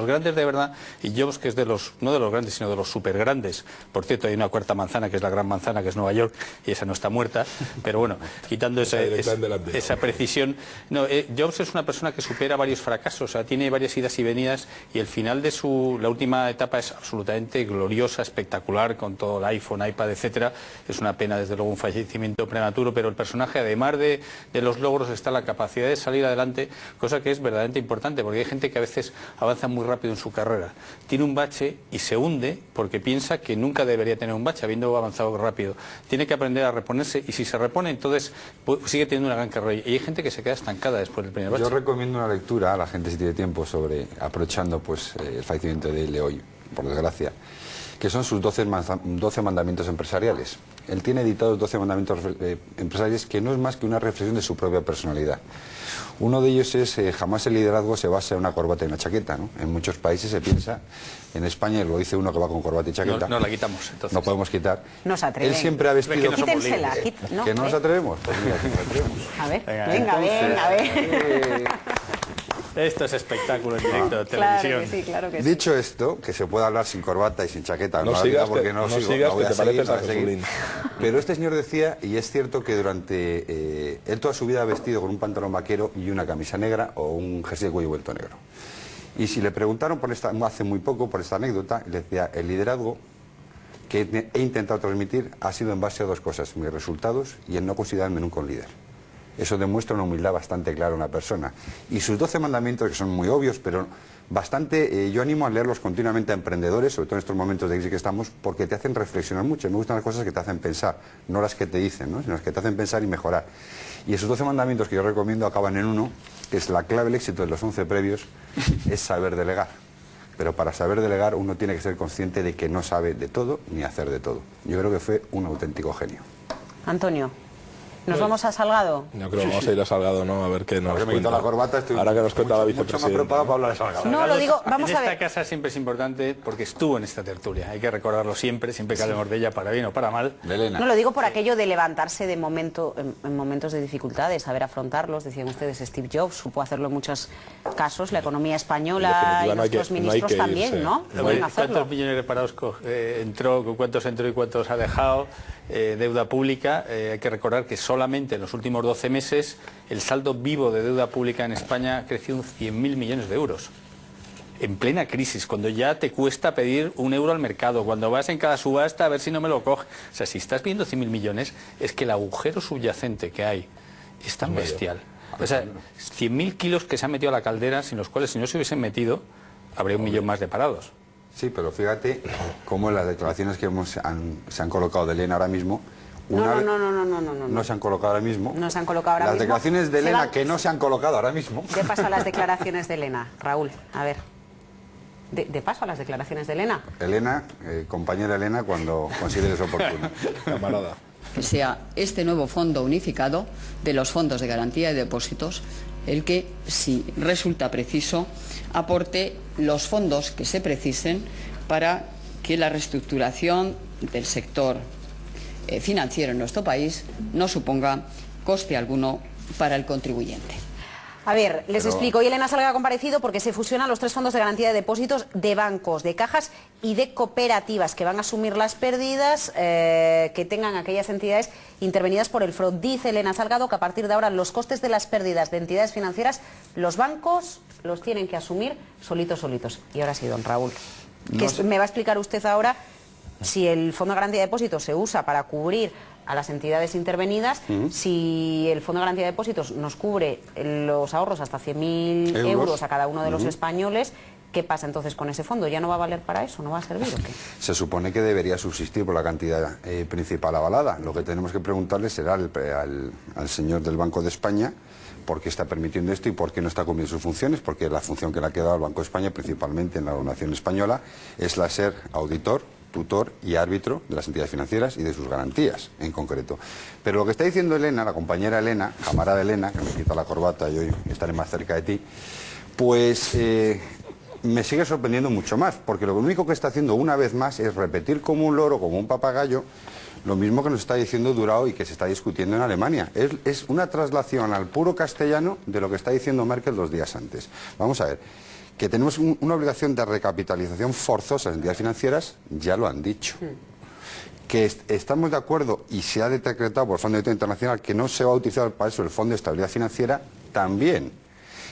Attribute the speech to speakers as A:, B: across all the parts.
A: Los grandes de verdad, y Jobs, que es de los, no de los grandes, sino de los super grandes. Por cierto, hay una cuarta manzana, que es la gran manzana, que es Nueva York, y esa no está muerta. Pero bueno, quitando esa precisión. No, Jobs es una persona que supera varios fracasos, o sea, tiene varias idas y venidas, y el final de la última etapa es absolutamente gloriosa, espectacular, con todo el iPhone, iPad, etcétera. Es una pena, desde luego, un fallecimiento prematuro, pero el personaje, además de los logros, está la capacidad de salir adelante, cosa que es verdaderamente importante, porque hay gente que a veces avanza muy rápido en su carrera, tiene un bache y se hunde porque piensa que nunca debería tener un bache, habiendo avanzado rápido. Tiene que aprender a reponerse, y si se repone, entonces sigue teniendo una gran carrera. Y hay gente que se queda estancada después del primer bache.
B: Yo recomiendo una lectura a la gente, si tiene tiempo, sobre, aprovechando pues el fallecimiento de él de hoy, por desgracia, que son sus 12 mandamientos empresariales. Él tiene editados 12 mandamientos empresariales, que no es más que una reflexión de su propia personalidad. Uno de ellos es, jamás el liderazgo se basa en una corbata y una chaqueta, ¿no? En muchos países se piensa, en España lo dice uno que va con corbata y chaqueta.
A: No la quitamos, entonces.
B: No podemos quitar.
C: No se atreven.
B: Él siempre ha vestido...
C: Quítensela.
B: ¿Que no nos atrevemos? Pues mira, que nos atrevemos.
C: A ver, venga.
A: Esto es espectáculo en directo de televisión.
C: Claro que sí.
B: Dicho esto, que se puede hablar sin corbata y sin chaqueta,
D: no sigas,
B: porque no
D: sigas, que te pareces a
B: seguir. Pero este señor decía, y es cierto, que durante él toda su vida ha vestido con un pantalón vaquero y una camisa negra o un jersey de cuello vuelto negro. Y si le preguntaron hace muy poco por esta anécdota, le decía, el liderazgo que he intentado transmitir ha sido en base a dos cosas: mis resultados y el no considerarme nunca un líder. Eso demuestra una humildad bastante clara a una persona. Y sus 12 mandamientos, que son muy obvios, pero bastante, yo animo a leerlos continuamente a emprendedores, sobre todo en estos momentos de crisis que estamos, porque te hacen reflexionar mucho. Me gustan las cosas que te hacen pensar, no las que te dicen, ¿no? Sino las que te hacen pensar y mejorar. Y esos 12 mandamientos que yo recomiendo acaban en uno, que es la clave del éxito de los 11 previos, es saber delegar. Pero para saber delegar uno tiene que ser consciente de que no sabe de todo ni hacer de todo. Yo creo que fue un auténtico genio.
C: Antonio, ¿nos vamos a Salgado?
D: Yo creo que vamos a ir a Salgado, ¿no? A ver qué nos
B: me quito la corbata, estoy
D: ahora que nos cuenta la vicepresidenta.
B: Mucho más preparado para hablar de Salgado.
C: No, lo digo, vamos a ver.
A: En esta casa siempre es importante porque estuvo en esta tertulia. Hay que recordarlo siempre que hablemos de ella, para bien o para mal.
B: De Elena.
C: No, lo digo por aquello de levantarse de momento, en momentos de dificultades, saber afrontarlos. Decían ustedes, Steve Jobs supo hacerlo en muchos casos, la economía española y nuestros ministros también, ¿no? Pueden hacerlo.
A: ¿Cuántos millones reparados entró, cuántos entró y cuántos ha dejado? Deuda pública, hay que recordar que solamente en los últimos 12 meses el saldo vivo de deuda pública en España ha crecido un 100.000 millones de euros. En plena crisis, cuando ya te cuesta pedir un euro al mercado, cuando vas en cada subasta a ver si no me lo coge. O sea, si estás viendo 100.000 millones, es que el agujero subyacente que hay es tan bestial. O sea, 100.000 kilos que se han metido a la caldera, sin los cuales, si no se hubiesen metido, habría 1 millón más de parados.
B: Sí, pero fíjate cómo en las declaraciones que se han colocado de Elena ahora mismo... No se han colocado ahora mismo.
C: No se han colocado ahora mismo.
B: Las declaraciones de Elena que no se han colocado ahora mismo.
C: De paso a las declaraciones de Elena, Raúl, a ver. De paso a las declaraciones de Elena.
B: Elena, compañera Elena, cuando consideres oportuno.
D: Camarada.
E: Que sea este nuevo fondo unificado de los fondos de garantía de depósitos el que, si resulta preciso, aporte los fondos que se precisen para que la reestructuración del sector financiero en nuestro país no suponga coste alguno para el contribuyente.
C: A ver, les explico. Hoy Elena Salgado ha comparecido porque se fusionan los 3 fondos de garantía de depósitos de bancos, de cajas y de cooperativas que van a asumir las pérdidas que tengan aquellas entidades intervenidas por el fraude. Dice Elena Salgado que a partir de ahora los costes de las pérdidas de entidades financieras, los bancos los tienen que asumir solitos. Y ahora sí, don Raúl, me va a explicar usted ahora si el Fondo de Garantía de Depósitos se usa para cubrir a las entidades intervenidas, si el Fondo de Garantía de Depósitos nos cubre los ahorros hasta 100.000 euros a cada uno de los españoles, ¿qué pasa entonces con ese fondo? ¿Ya no va a valer para eso? ¿No va a servir o qué?
B: Se supone que debería subsistir por la cantidad principal avalada. Lo que tenemos que preguntarle será al señor del Banco de España por qué está permitiendo esto y por qué no está cumpliendo sus funciones, porque la función que le ha quedado al Banco de España, principalmente en la nación española, es la de ser auditor, tutor y árbitro de las entidades financieras y de sus garantías en concreto. Pero lo que está diciendo Elena, la compañera Elena, camarada Elena, que me quita la corbata y hoy estaré más cerca de ti, pues me sigue sorprendiendo mucho más, porque lo único que está haciendo una vez más es repetir como un loro, como un papagayo, lo mismo que nos está diciendo Durao y que se está discutiendo en Alemania. Es una traslación al puro castellano de lo que está diciendo Merkel 2 días antes. Vamos a ver. Que tenemos una obligación de recapitalización forzosa en entidades financieras, ya lo han dicho. Que estamos de acuerdo y se ha decretado por el Fondo Monetario Internacional que no se va a utilizar para eso el Fondo de Estabilidad Financiera, también.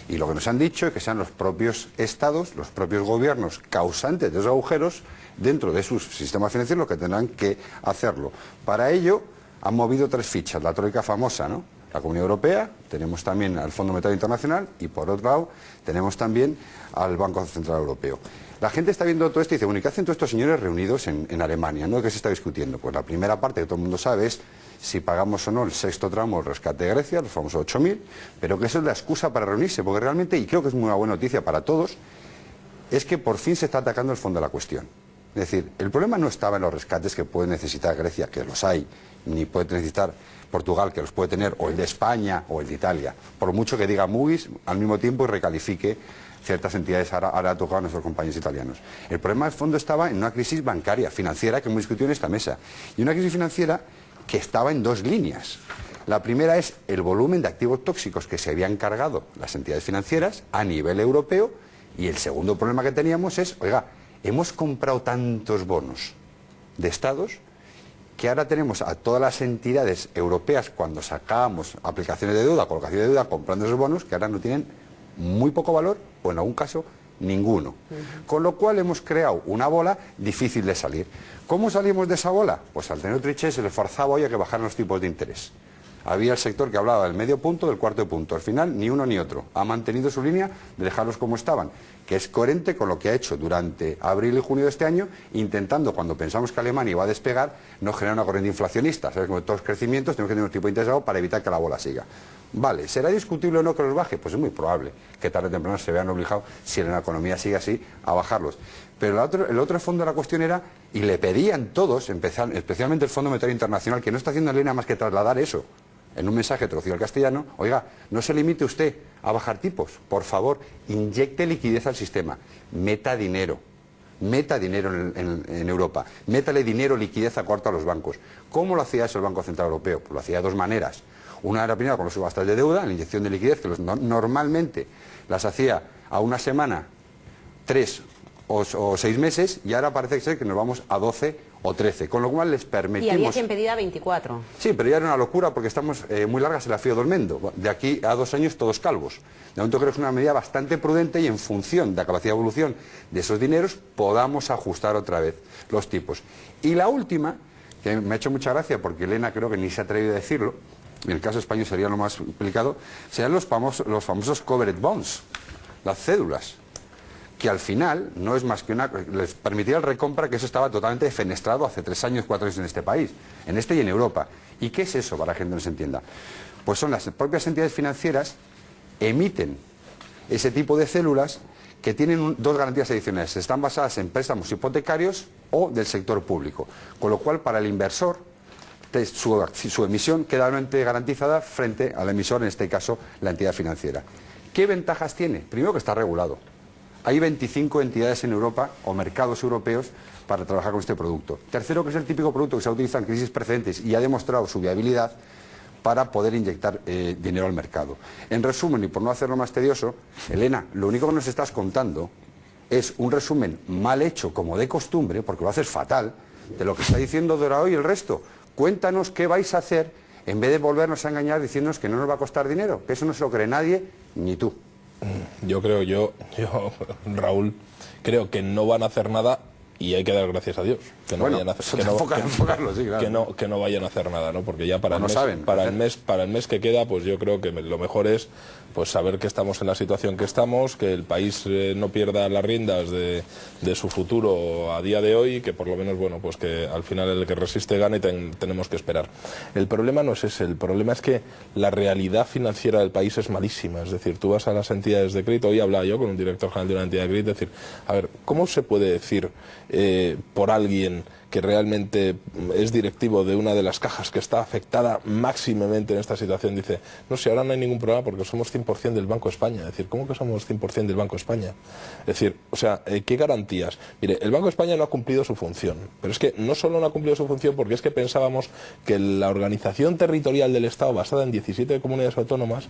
B: Y lo que nos han dicho es que sean los propios estados, los propios gobiernos causantes de esos agujeros dentro de sus sistemas financieros los que tendrán que hacerlo. Para ello han movido 3 fichas, la troika famosa, ¿no? La Comunidad Europea, tenemos también al Fondo Monetario Internacional y por otro lado tenemos también al Banco Central Europeo. La gente está viendo todo esto y dice, bueno, ¿y qué hacen todos estos señores reunidos en Alemania? ¿No? ¿Qué se está discutiendo? Pues la primera parte que todo el mundo sabe es si pagamos o no el 6º tramo del rescate de Grecia, los famosos 8.000, pero que eso es la excusa para reunirse, porque realmente, y creo que es una buena noticia para todos, es que por fin se está atacando el fondo de la cuestión. Es decir, el problema no estaba en los rescates que puede necesitar Grecia, que los hay, ni puede necesitar Portugal, que los puede tener, o el de España o el de Italia. Por mucho que diga Moody's al mismo tiempo y recalifique ciertas entidades, ahora ha tocado a nuestros compañeros italianos. El problema del fondo estaba en una crisis bancaria, financiera, que hemos discutido en esta mesa. Y una crisis financiera que estaba en 2 líneas. La primera es el volumen de activos tóxicos que se habían cargado las entidades financieras a nivel europeo. Y el segundo problema que teníamos es, oiga, hemos comprado tantos bonos de estados que ahora tenemos a todas las entidades europeas, cuando sacábamos aplicaciones de deuda, colocación de deuda, comprando esos bonos, que ahora no tienen muy poco valor, o en algún caso, ninguno. Con lo cual hemos creado una bola difícil de salir. ¿Cómo salimos de esa bola? Pues al tener Trichet se le forzaba hoy a que bajaran los tipos de interés. Había el sector que hablaba del medio punto, del cuarto punto. Al final, ni uno ni otro. Ha mantenido su línea de dejarlos como estaban, que es coherente con lo que ha hecho durante abril y junio de este año, intentando, cuando pensamos que Alemania iba a despegar, no generar una corriente inflacionista. ¿Sabes? Como todos los crecimientos, tenemos que tener un tipo de interés alto para evitar que la bola siga. Vale, ¿será discutible o no que los baje? Pues es muy probable que tarde o temprano se vean obligados, si la economía sigue así, a bajarlos. Pero el otro fondo de la cuestión era, y le pedían todos, especialmente el Fondo Monetario Internacional, que no está haciendo Elena más que trasladar eso, en un mensaje traducido al castellano, oiga, no se limite usted a bajar tipos, por favor, inyecte liquidez al sistema, meta dinero en Europa, métale dinero, liquidez a corto a los bancos. ¿Cómo lo hacía eso el Banco Central Europeo? Pues lo hacía de 2 maneras. Una era primero con los subastas de deuda, la inyección de liquidez, que normalmente las hacía a una semana, 3 o 6 meses, y ahora parece ser que nos vamos a 12 o 13, con lo cual les permitimos...
C: Y había quien pedía 24.
B: Sí, pero ya era una locura porque estamos muy largas en la fío dolmendo. De aquí a 2 años todos calvos. De momento creo que es una medida bastante prudente y en función de la capacidad de evolución de esos dineros podamos ajustar otra vez los tipos. Y la última, que me ha hecho mucha gracia porque Elena creo que ni se ha atrevido a decirlo, en el caso español sería lo más complicado, serían los famosos covered bonds, las cédulas, que al final no es más que les permitía el recompra, que eso estaba totalmente defenestrado hace 3 años, 4 años en este país, en este y en Europa. ¿Y qué es eso, para que la gente no se entienda? Pues son las propias entidades financieras emiten ese tipo de células que tienen 2 garantías adicionales, están basadas en préstamos hipotecarios o del sector público, con lo cual para el inversor su emisión queda realmente garantizada frente al emisor, en este caso la entidad financiera. ¿Qué ventajas tiene? Primero que está regulado. Hay 25 entidades en Europa o mercados europeos para trabajar con este producto. Tercero, que es el típico producto que se ha utilizado en crisis precedentes y ha demostrado su viabilidad para poder inyectar dinero al mercado. En resumen, y por no hacerlo más tedioso, Elena, lo único que nos estás contando es un resumen mal hecho, como de costumbre, porque lo haces fatal, de lo que está diciendo Dorao y el resto. Cuéntanos qué vais a hacer en vez de volvernos a engañar diciéndonos que no nos va a costar dinero, que eso no se lo cree nadie, ni tú.
D: Yo, Raúl, creo que no van a hacer nada y hay que dar gracias a Dios que no vayan a hacer, que no vayan a hacer nada, ¿no? Porque ya para el mes que queda, pues yo creo que lo mejor es pues saber que estamos en la situación que estamos, que el país no pierda las riendas de su futuro a día de hoy, que por lo menos, bueno, pues que al final el que resiste gane, tenemos que esperar. El problema no es ese, el problema es que la realidad financiera del país es malísima. Es decir, tú vas a las entidades de crédito, hoy hablaba yo con un director general de una entidad de crédito, es decir, a ver, ¿cómo se puede decir por alguien que realmente es directivo de una de las cajas que está afectada máximamente en esta situación, dice, no sé, ahora no hay ningún problema porque somos 100% del Banco de España. Es decir, ¿cómo que somos 100% del Banco de España? Es decir, o sea, ¿qué garantías? Mire, el Banco de España no ha cumplido su función, pero es que no solo no ha cumplido su función porque es que pensábamos que la organización territorial del Estado, basada en 17 comunidades autónomas,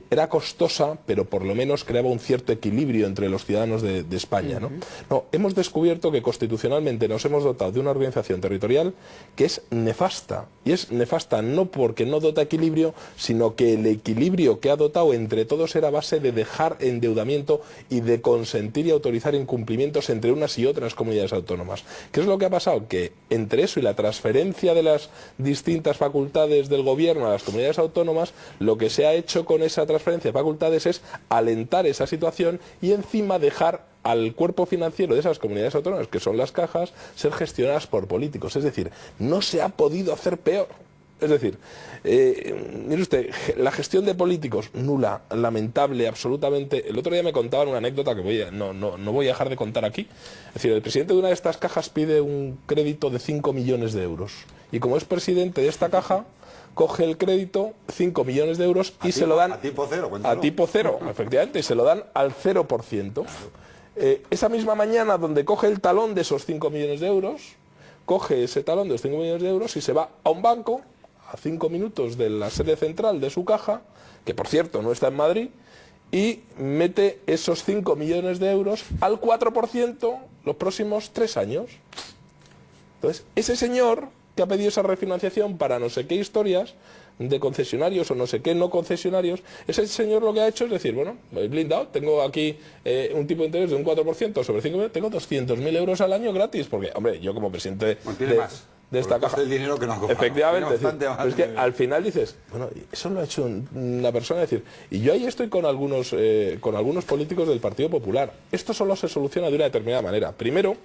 D: era costosa, pero por lo menos creaba un cierto equilibrio entre los ciudadanos de España, ¿no? No, hemos descubierto que constitucionalmente nos hemos dotado de una organización territorial que es nefasta, y es nefasta no porque no dota equilibrio, sino que el equilibrio que ha dotado entre todos era base de dejar endeudamiento y de consentir y autorizar incumplimientos entre unas y otras comunidades autónomas. ¿Qué es lo que ha pasado? Que entre eso y la transferencia de las distintas facultades del gobierno a las comunidades autónomas, lo que se ha hecho con esa transferencia de facultades es alentar esa situación y encima dejar al cuerpo financiero de esas comunidades autónomas, que son las cajas, ser gestionadas por políticos. Es decir, no se ha podido hacer peor. Es decir, mire usted, la gestión de políticos, nula, lamentable, absolutamente. El otro día me contaban una anécdota que no voy a dejar de contar aquí. Es decir, el presidente de una de estas cajas pide un crédito de 5 millones de euros. Y como es presidente de esta caja, coge el crédito, 5 millones de euros, y se lo dan...
B: A tipo cero, cuéntalo.
D: A tipo cero, efectivamente, y se lo dan al 0%. Esa misma mañana, donde coge el talón de esos 5 millones de euros, coge ese talón de los 5 millones de euros y se va a un banco, a 5 minutos de la sede central de su caja, que por cierto no está en Madrid, y mete esos 5 millones de euros al 4% los próximos 3 años. Entonces, ese señor que ha pedido esa refinanciación para no sé qué historias de concesionarios o no sé qué no concesionarios, ese señor lo que ha hecho es decir, bueno, he blindado, tengo aquí un tipo de interés de un 4% sobre 5 millones, tengo 200.000 euros al año gratis, porque, hombre, yo como presidente de esta caja,
B: el dinero que no ha cobrado.
D: Efectivamente, es que al final dices, bueno, eso lo ha hecho una persona, es decir, y yo ahí estoy con algunos políticos del Partido Popular. Esto solo se soluciona de una determinada manera. Primero,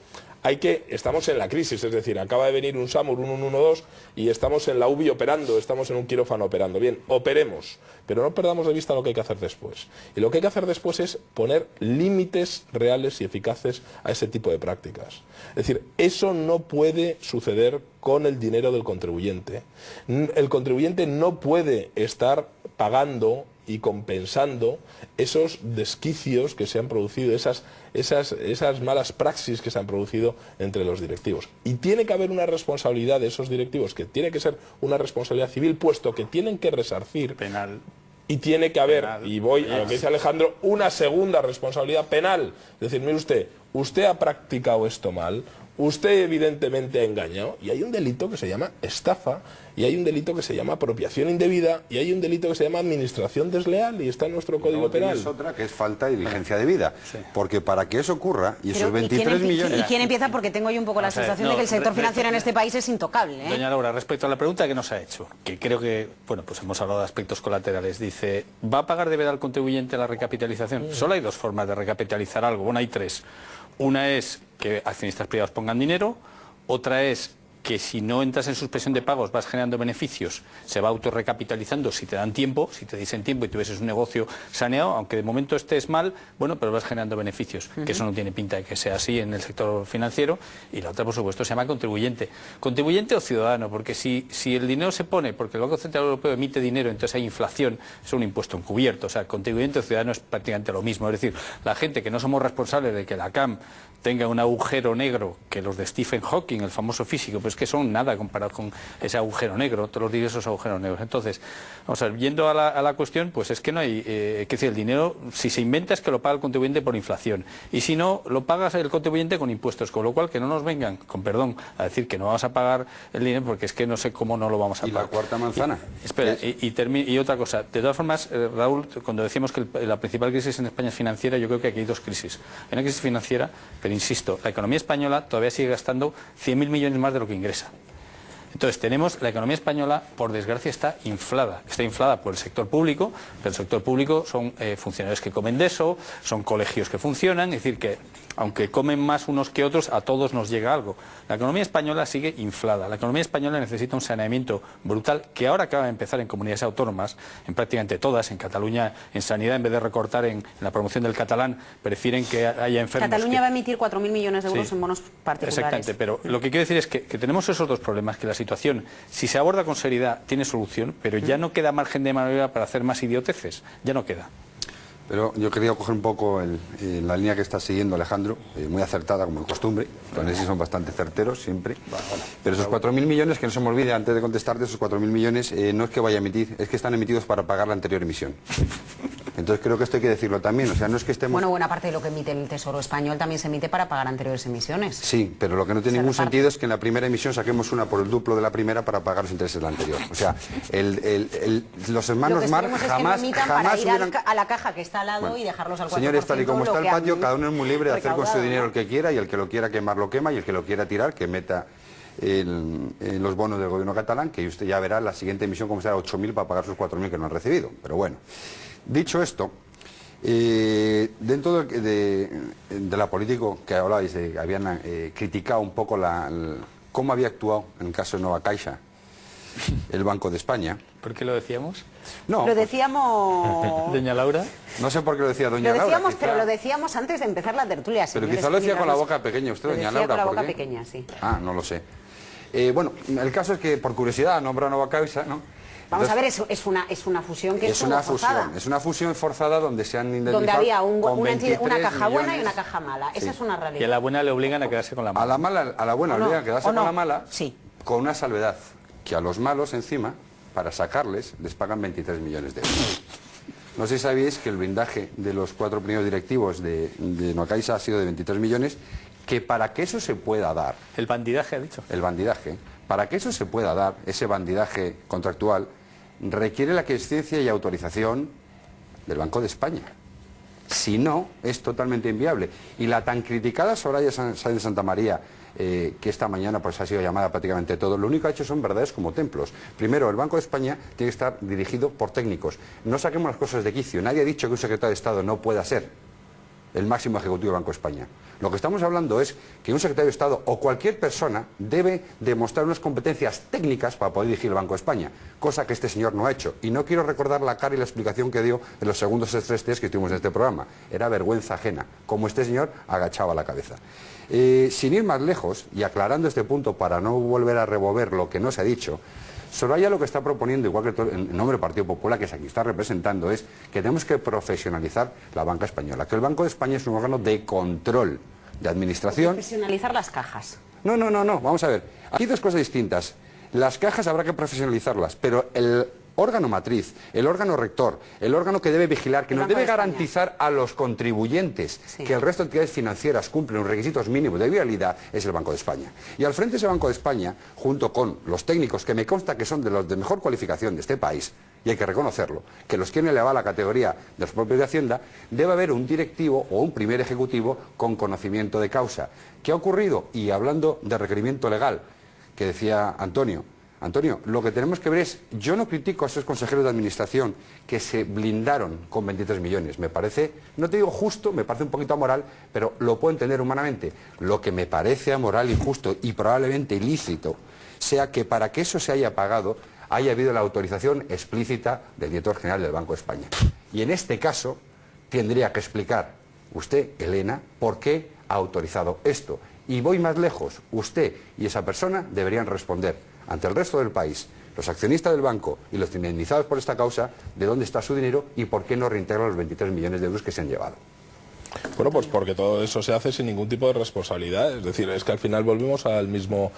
D: estamos en la crisis, es decir, acaba de venir un SAMUR, un 112 y estamos en la UBI operando, estamos en un quirófano operando. Bien, operemos, pero no perdamos de vista lo que hay que hacer después. Y lo que hay que hacer después es poner límites reales y eficaces a ese tipo de prácticas. Es decir, eso no puede suceder con el dinero del contribuyente. El contribuyente no puede estar pagando y compensando esos desquicios que se han producido, esas malas praxis que se han producido entre los directivos. Y tiene que haber una responsabilidad de esos directivos, que tiene que ser una responsabilidad civil, puesto que tienen que resarcir.
A: Penal.
D: Y tiene que haber, y voy a lo que dice Alejandro, una segunda responsabilidad penal. Es decir, mire usted ha practicado esto mal, usted evidentemente ha engañado, y hay un delito que se llama estafa, y hay un delito que se llama apropiación indebida, y hay un delito que se llama administración desleal, y está en nuestro Código Penal.
B: Es otra que es falta de diligencia debida, porque para que eso ocurra, y esos 23 millones...
C: ¿Y quién empieza? Porque tengo yo un poco la sensación de que el sector financiero en este país es intocable, ¿eh?
A: Doña Laura, respecto a la pregunta que nos ha hecho, que creo que, bueno, pues hemos hablado de aspectos colaterales, dice, ¿va a pagar deuda al contribuyente la recapitalización? Solo hay dos formas de recapitalizar algo, bueno, hay tres. Una es que accionistas privados pongan dinero, otra es que si no entras en suspensión de pagos vas generando beneficios, se va autorrecapitalizando si te dan tiempo, si te dicen tiempo y tuvieses un negocio saneado, aunque de momento estés mal, bueno, pero vas generando beneficios, que eso no tiene pinta de que sea así en el sector financiero. Y la otra, por supuesto, se llama contribuyente. Contribuyente o ciudadano, porque si el dinero se pone, porque el Banco Central Europeo emite dinero, entonces hay inflación, es un impuesto encubierto, o sea, contribuyente o ciudadano es prácticamente lo mismo, es decir, la gente que no somos responsables de que la CAM tenga un agujero negro, que los de Stephen Hawking, el famoso físico, pues que son nada comparado con ese agujero negro, todos los días esos agujeros negros. Entonces, vamos a ver, yendo a la cuestión, pues es que no hay, que decir, el dinero, si se inventa es que lo paga el contribuyente por inflación, y si no, lo pagas el contribuyente con impuestos, con lo cual que no nos vengan, con perdón, a decir que no vamos a pagar el dinero, porque es que no sé cómo no lo vamos a pagar.
B: ¿Y la cuarta manzana?
A: Espera, y otra cosa, de todas formas, Raúl, cuando decíamos que la principal crisis en España es financiera, yo creo que aquí hay dos crisis. Hay una crisis financiera, pero insisto, la economía española todavía sigue gastando 100.000 millones más de lo que ingresa. Entonces tenemos, la economía española, por desgracia, está inflada por el sector público, pero el sector público son funcionarios que comen de eso, son colegios que funcionan, es decir, que aunque comen más unos que otros, a todos nos llega algo. La economía española sigue inflada. La economía española necesita un saneamiento brutal que ahora acaba de empezar en comunidades autónomas, en prácticamente todas. En Cataluña, en sanidad, en vez de recortar en la promoción del catalán, prefieren que haya enfermos.
C: Cataluña va a emitir 4.000 millones de euros en bonos particulares.
A: Exactamente, pero lo que quiero decir es que tenemos esos dos problemas, que la situación, si se aborda con seriedad, tiene solución, pero ya no queda margen de maniobra para hacer más idioteces. Ya no queda.
B: Pero yo quería coger un poco la línea que está siguiendo Alejandro, muy acertada como de costumbre, los análisis son bastante certeros siempre, pero esos 4.000 millones, que no se me olvide antes de contestarte, esos 4.000 millones no es que vaya a emitir, es que están emitidos para pagar la anterior emisión. Entonces creo que esto hay que decirlo también, o sea, no es que estemos...
C: Bueno, buena parte de lo que emite el Tesoro Español también se emite para pagar anteriores emisiones.
B: Sí, pero lo que no tiene ningún sentido es que en la primera emisión saquemos una por el duplo de la primera para pagar los intereses de la anterior. O sea, los hermanos Marx jamás
C: hubieran... a la caja que está al lado y dejarlos al 4%.
B: Señores, tal y como está el patio, cada uno es muy libre de hacer con su dinero el que quiera, y el que lo quiera quemar lo quema, y el que lo quiera tirar que meta en los bonos del gobierno catalán, que usted ya verá la siguiente emisión como será 8.000 para pagar sus 4.000 que no han recibido. Pero bueno, dicho esto, dentro de la política que hablabais, habían criticado un poco cómo había actuado en el caso de Nova Caixa el Banco de España.
A: ¿Por qué lo decíamos?
B: No,
C: lo decíamos...
A: Doña Laura.
B: No sé por qué lo decía doña Laura.
C: Lo decíamos, pero lo decíamos antes de empezar la tertulia.
B: Pero quizá lo decía con la boca pequeña usted, doña Laura.
C: Con la boca pequeña, sí.
B: Ah, no lo sé. Bueno, el caso es que por curiosidad nombra Nova Caixa, ¿no?
C: Vamos a ver, es una fusión que es una forzada.
B: Es una fusión forzada donde se han indemnizado.
C: Donde había una caja buena y una caja mala. Esa es una realidad.
A: Y a la buena le obligan a quedarse con la mala.
B: A la buena le obligan a quedarse con la mala,
C: sí,
B: con una salvedad, que a los malos encima, para sacarles, les pagan 23 millones de euros. No sé si sabéis que el blindaje de los 4 primeros directivos de Nova Caixa ha sido de 23 millones, que para que eso se pueda dar...
A: El bandidaje, ha dicho.
B: El bandidaje. Para que eso se pueda dar, ese bandidaje contractual, requiere la aquiescencia y autorización del Banco de España. Si no, es totalmente inviable. Y la tan criticada Soraya Sáenz de Santa María, que esta mañana pues ha sido llamada prácticamente todo, lo único que ha hecho son verdades como templos. Primero, el Banco de España tiene que estar dirigido por técnicos. No saquemos las cosas de quicio. Nadie ha dicho que un secretario de Estado no pueda ser el máximo ejecutivo del Banco de España. Lo que estamos hablando es que un secretario de Estado o cualquier persona debe demostrar unas competencias técnicas para poder dirigir el Banco de España, cosa que este señor no ha hecho. Y no quiero recordar la cara y la explicación que dio en los segundos estrés test que estuvimos en este programa. Era vergüenza ajena, como este señor agachaba la cabeza. Sin ir más lejos, y aclarando este punto para no volver a revolver lo que no se ha dicho, Soraya lo que está proponiendo, igual que en nombre del Partido Popular, que aquí está representando, es que tenemos que profesionalizar la banca española, que el Banco de España es un órgano de control, de administración.
C: Profesionalizar las cajas.
B: No, vamos a ver. Aquí hay dos cosas distintas. Las cajas habrá que profesionalizarlas, pero el órgano matriz, el órgano rector, el órgano que debe vigilar, que nos debe garantizar a los contribuyentes que el resto de entidades financieras cumplen los requisitos mínimos de viabilidad, es el Banco de España. Y al frente de ese Banco de España, junto con los técnicos, que me consta que son de los de mejor cualificación de este país, y hay que reconocerlo, que los quieren elevar a la categoría de los propios de Hacienda, debe haber un directivo o un primer ejecutivo con conocimiento de causa. ¿Qué ha ocurrido? Y hablando de requerimiento legal, que decía Antonio, lo que tenemos que ver es, yo no critico a esos consejeros de administración que se blindaron con 23 millones. Me parece, no te digo justo, me parece un poquito amoral, pero lo puedo entender humanamente. Lo que me parece amoral, injusto y probablemente ilícito, sea que para que eso se haya pagado, haya habido la autorización explícita del director general del Banco de España. Y en este caso, tendría que explicar usted, Elena, por qué ha autorizado esto. Y voy más lejos, usted y esa persona deberían responder ante el resto del país, los accionistas del banco y los indemnizados por esta causa, de dónde está su dinero y por qué no reintegra los 23 millones de euros que se han llevado.
D: Bueno, pues porque todo eso se hace sin ningún tipo de responsabilidad. Es decir, es que al final volvemos al mismo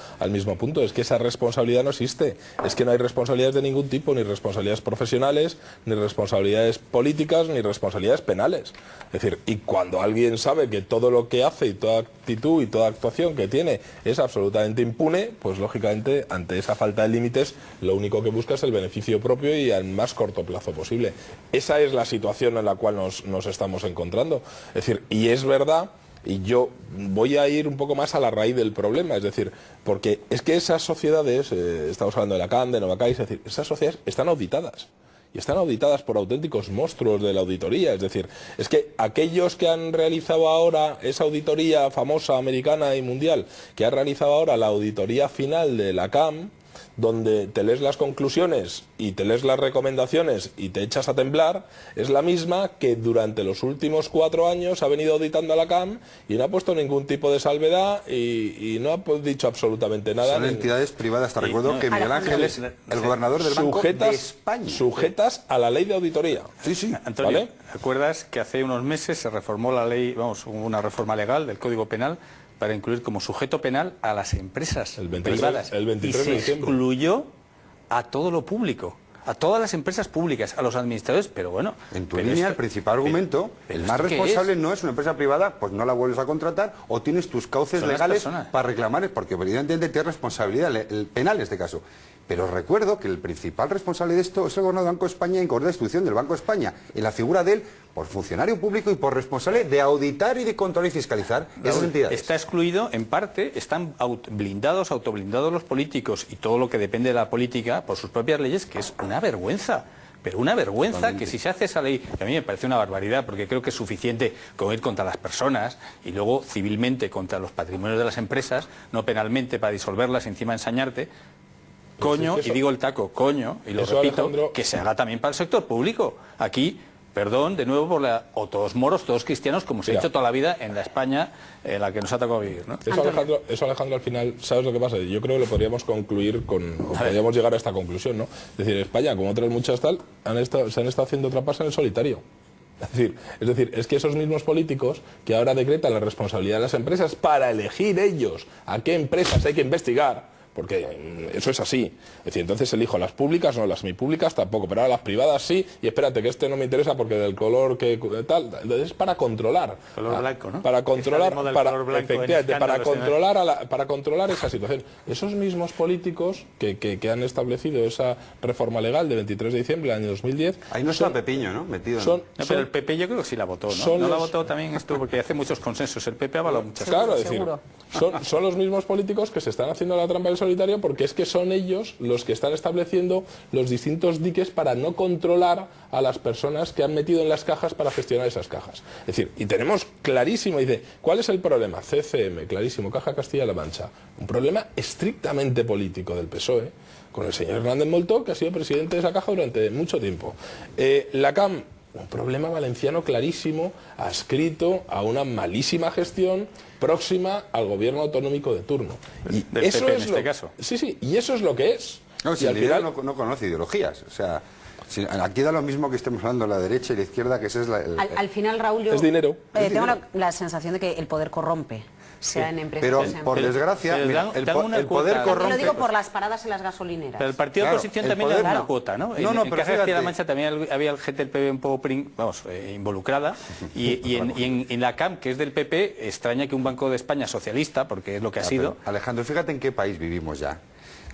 D: punto. Es que esa responsabilidad no existe. Es que no hay responsabilidades de ningún tipo, ni responsabilidades profesionales, ni responsabilidades políticas, ni responsabilidades penales. Es decir, y cuando alguien sabe que todo lo que hace y toda actitud y toda actuación que tiene es absolutamente impune, pues lógicamente ante esa falta de límites lo único que busca es el beneficio propio y al más corto plazo posible. Esa es la situación en la cual nos estamos encontrando. Es decir, y es verdad, y yo voy a ir un poco más a la raíz del problema, es decir, porque es que esas sociedades, estamos hablando de Lacan, de Nova Caixa, es decir, esas sociedades están auditadas. y están auditadas por auténticos monstruos de la auditoría. Es decir, es que aquellos que han realizado ahora esa auditoría famosa americana y mundial, que ha realizado ahora la auditoría final de la CAM, donde te lees las conclusiones y te lees las recomendaciones y te echas a temblar, es la misma que durante los últimos 4 años ha venido auditando a la CAM y no ha puesto ningún tipo de salvedad y no ha dicho absolutamente nada.
B: Son entidades privadas, te recuerdo que Miguel Ángel es el gobernador del Banco de España.
D: Sujetas a la ley de auditoría.
B: Sí, sí.
A: Antonio,
D: ¿vale?
A: ¿recuerdas que hace unos meses se reformó la ley, una reforma legal del Código Penal para incluir como sujeto penal a las empresas privadas?
D: El 23
A: y se
D: de diciembre.
A: Excluyó a todo lo público, a todas las empresas públicas, a los administradores, pero bueno...
B: En tu línea, el principal argumento, el más responsable no es una empresa privada, pues no la vuelves a contratar o tienes tus cauces legales para reclamar, porque evidentemente tienes responsabilidad penal en este caso. Pero recuerdo que el principal responsable de esto es el gobernador del Banco de España en coordinación de instrucción del Banco de España, en la figura de él por funcionario público y por responsable de auditar y de controlar y fiscalizar esas entidades.
A: Está excluido, en parte, están autoblindados los políticos y todo lo que depende de la política por sus propias leyes, que es una vergüenza. Pero una vergüenza. Totalmente. Que si se hace esa ley, que a mí me parece una barbaridad, porque creo que es suficiente con ir contra las personas y luego civilmente contra los patrimonios de las empresas, no penalmente para disolverlas y encima ensañarte. Coño, y digo el taco, coño, y lo repito, Alejandro, que se haga también para el sector público. Aquí, perdón, de nuevo, o todos moros, todos cristianos, como se ha hecho toda la vida en la España en la que nos ha tocado vivir, ¿no?
D: Eso, Alejandro, al final, ¿sabes lo que pasa? Yo creo que lo podríamos concluir podríamos llegar a esta conclusión, ¿no? Es decir, España, como otras muchas tal, se han estado haciendo trampas en el solitario. Es decir, es que esos mismos políticos que ahora decretan la responsabilidad de las empresas para elegir ellos a qué empresas hay que investigar, porque eso es así. Es decir, entonces elijo las públicas, no las semipúblicas tampoco, pero ahora las privadas sí, y espérate que este no me interesa porque del color que tal, entonces es para controlar.
A: Color blanco, ¿no?
D: Para controlar, para controlar esa situación. Esos mismos políticos que han establecido esa reforma legal de 23 de diciembre del año 2010...
B: Ahí no está Pepiño, ¿no? Metido.
A: Pero el PP yo creo que sí la votó, ¿no? No la votó también esto porque hace muchos consensos. El PP ha avalado muchas cosas.
D: Claro, es decir, son los mismos políticos que se están haciendo la trampa del solitario, porque es que son ellos los que están estableciendo los distintos diques para no controlar a las personas que han metido en las cajas para gestionar esas cajas. Es decir, y tenemos clarísimo, dice, ¿cuál es el problema? CCM, clarísimo, Caja Castilla-La Mancha. Un problema estrictamente político del PSOE, con el señor Hernández Moltó, que ha sido presidente de esa caja durante mucho tiempo. La CAM, un problema valenciano clarísimo, adscrito a una malísima gestión próxima al gobierno autonómico de turno.
A: Y eso PP, es en este caso.
D: Sí, y eso es lo que es.
B: No, si al final no conoce ideologías, o sea, aquí da lo mismo que estemos hablando de la derecha y la izquierda, que ese es
C: al final, Raúl, yo
D: es dinero.
C: Tengo la sensación de que el poder corrompe. Sea en empresas,
B: pero por desgracia el poder corrompe.
C: Lo digo por las paradas en las gasolineras.
A: Pero el partido de oposición también le da una cuota, ¿no? En Caja Castilla-La Mancha también había el gente del PP un poco involucrada y en la CAM, que es del PP, extraña que un Banco de España socialista, porque es lo que ha sido...
B: Alejandro, fíjate en qué país vivimos ya,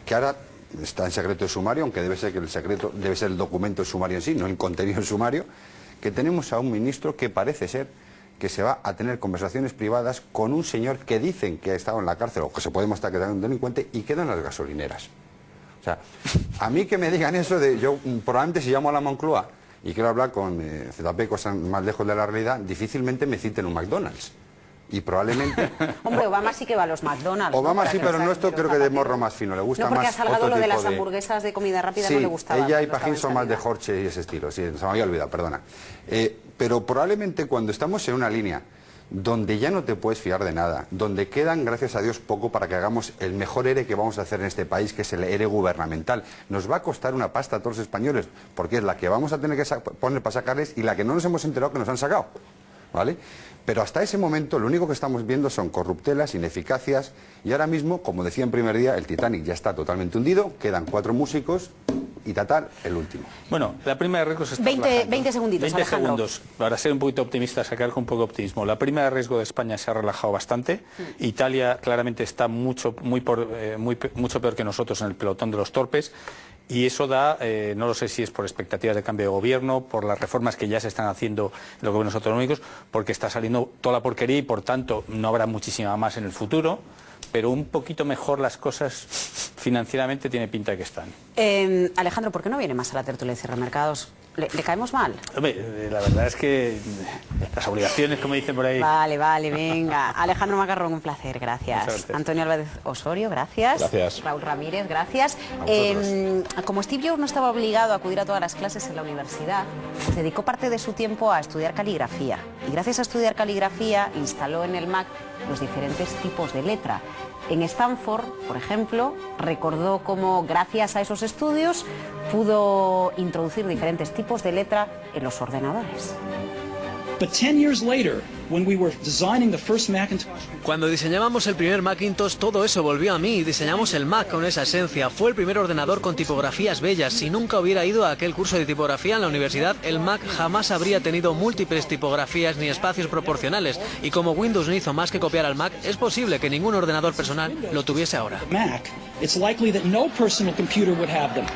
B: que ahora está en secreto de sumario, aunque debe ser que el secreto debe ser el documento de sumario en sí, no el contenido del sumario, que tenemos a un ministro que parece ser que se va a tener conversaciones privadas con un señor que dicen que ha estado en la cárcel o que se puede mostrar que era un delincuente y queda en las gasolineras. O sea, a mí que me digan eso de yo probablemente si llamo a la Moncloa y quiero hablar con ZP, cosas más lejos de la realidad, difícilmente me citen un McDonald's. Y probablemente...
C: Hombre, Obama sí que va a los McDonald's.
B: Obama sí, pero nuestro creo que de morro más fino, le gusta más.
C: No, porque ha salgado lo de las hamburguesas de comida rápida, no le gustaba.
B: Ella y Pajín son más de Jorge y ese estilo, sí, se me había olvidado, perdona. Pero probablemente cuando estamos en una línea donde ya no te puedes fiar de nada, donde quedan, gracias a Dios, poco para que hagamos el mejor ERE que vamos a hacer en este país, que es el ERE gubernamental. Nos va a costar una pasta a todos los españoles, porque es la que vamos a tener que poner para sacarles y la que no nos hemos enterado que nos han sacado, ¿vale? Pero hasta ese momento lo único que estamos viendo son corruptelas, ineficacias y ahora mismo, como decía en primer día, el Titanic ya está totalmente hundido, quedan 4 músicos y Tatar el último.
A: Bueno, la prima de riesgo se está
C: 20 segunditos,
A: 20 segundos, para ser un poquito optimista, sacar con un poco de optimismo. La prima de riesgo de España se ha relajado bastante. Italia claramente está mucho peor que nosotros en el pelotón de los torpes. Y eso da, no lo sé si es por expectativas de cambio de gobierno, por las reformas que ya se están haciendo en los gobiernos autonómicos, porque está saliendo toda la porquería y por tanto no habrá muchísima más en el futuro, pero un poquito mejor las cosas financieramente tiene pinta de que están.
C: Alejandro, ¿por qué no viene más a la tertulia de Cierre Mercados? ¿Le caemos mal?
A: Hombre, la verdad es que las obligaciones, como dicen por ahí...
C: Vale, venga. Alejandro Macarrón, un placer, gracias. Antonio Álvarez Osorio, gracias.
D: Gracias.
C: Raúl Ramírez, gracias. Como Steve Jobs no estaba obligado a acudir a todas las clases en la universidad, dedicó parte de su tiempo a estudiar caligrafía. Y gracias a estudiar caligrafía, instaló en el Mac los diferentes tipos de letra. En Stanford, por ejemplo, recordó cómo, gracias a esos estudios, pudo introducir diferentes tipos de letra en los ordenadores.
F: Cuando diseñábamos el primer Macintosh, todo eso volvió a mí y diseñamos el Mac con esa esencia. Fue el primer ordenador con tipografías bellas. Si nunca hubiera ido a aquel curso de tipografía en la universidad, el Mac jamás habría tenido múltiples tipografías ni espacios proporcionales. Y como Windows no hizo más que copiar al Mac, es posible que ningún ordenador personal lo tuviese ahora.
G: Mac, it's likely that no personal computer would have them.